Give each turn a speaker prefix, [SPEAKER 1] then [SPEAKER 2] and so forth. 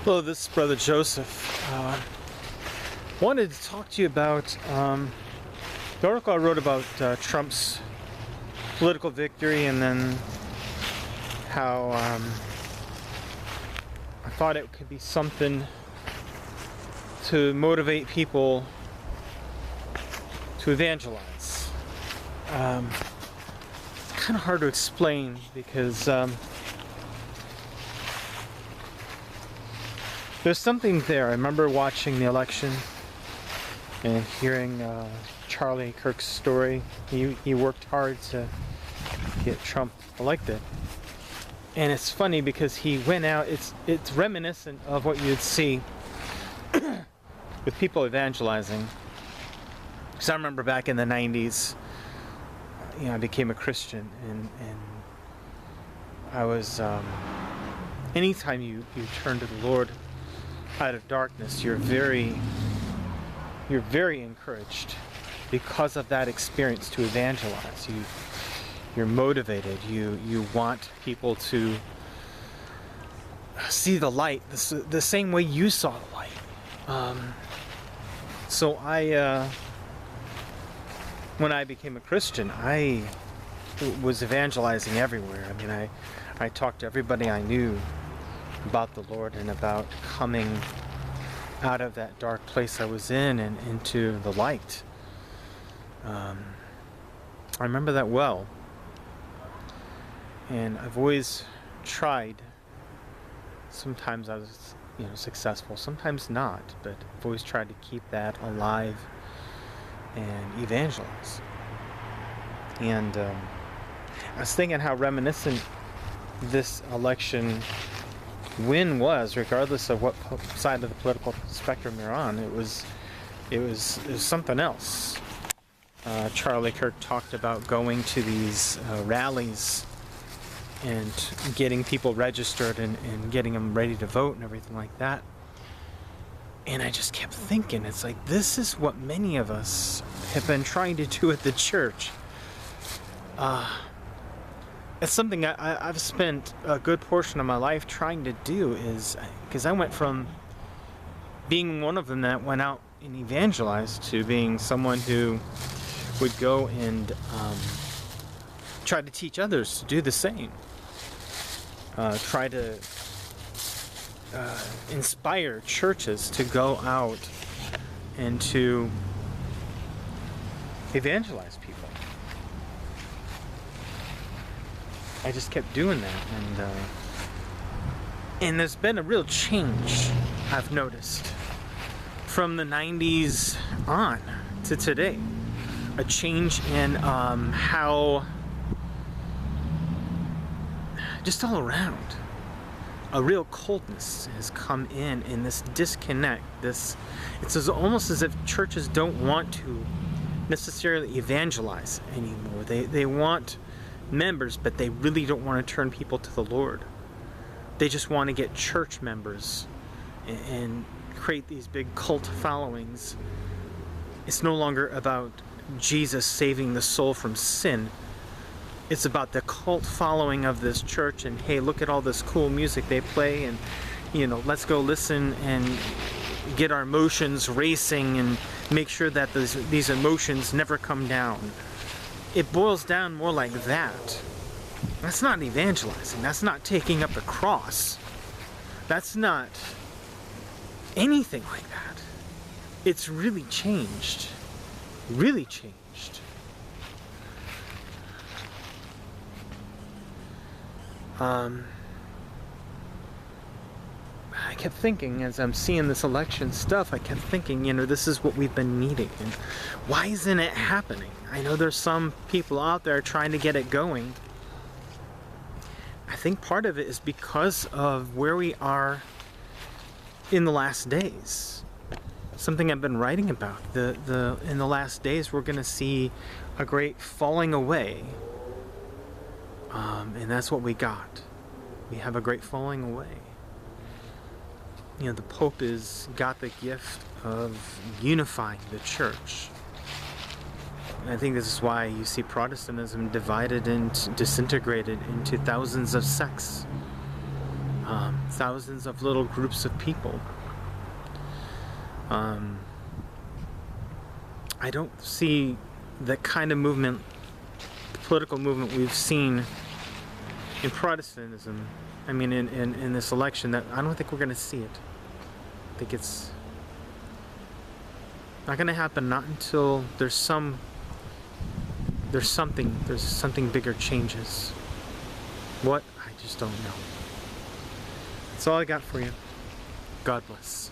[SPEAKER 1] Hello, this is Brother Joseph. Wanted to talk to you about the article I wrote about Trump's political victory, and then how I thought it could be something to motivate people to evangelize. It's kind of hard to explain because there's something there. I remember watching the election and hearing Charlie Kirk's story. He worked hard to get Trump elected. And it's funny because he went out, it's reminiscent of what you'd see with people evangelizing. Because I remember back in the 90s, I became a Christian, and I was, anytime you turn to the Lord out of darkness, you're very encouraged because of that experience to evangelize. You're motivated. You want people to see the light the same way you saw the light. So when I became a Christian, I was evangelizing everywhere. I mean, I talked to everybody I knew about the Lord and about coming out of that dark place I was in and into the light. I remember that well. And I've always tried. Sometimes I was, successful, sometimes not, but I've always tried to keep that alive and evangelize. And I was thinking how reminiscent this election win was, regardless of what side of the political spectrum you're on. It was something else. Charlie Kirk talked about going to these rallies and getting people registered and getting them ready to vote and everything like that. And I just kept thinking, it's like, this is what many of us have been trying to do at the church. It's something I've spent a good portion of my life trying to do, is because I went from being one of them that went out and evangelized to being someone who would go and try to teach others to do the same. Try to inspire churches to go out and to evangelize people. I just kept doing that, and there's been a real change I've noticed from the 90s on to today. A change in how, just all around, a real coldness has come in this disconnect. It's almost as if churches don't want to necessarily evangelize anymore. They want members, but they really don't want to turn people to the Lord. They just want to get church members and create these big cult followings. It's no longer about Jesus saving the soul from sin. It's about the cult following of this church, and hey, look at all this cool music they play, and let's go listen and get our emotions racing and make sure that these emotions never come down. It boils down more like that. That's not evangelizing. That's not taking up the cross. That's not anything like that. It's really changed. Really changed. I kept thinking, as I'm seeing this election stuff, I kept thinking, this is what we've been needing, and why isn't it happening? I know there's some people out there trying to get it going. I think part of it is because of where we are in the last days. Something I've been writing about. In the last days, we're going to see a great falling away, and that's what we got. We have a great falling away. The Pope got the gift of unifying the church. And I think this is why you see Protestantism divided and disintegrated into thousands of sects. thousands of little groups of people. I don't see the kind of movement, political movement we've seen in Protestantism, I mean in this election, that I don't think we're going to see it. I think it's not going to happen, not until there's something bigger changes. What? I just don't know. That's all I got for you. God bless.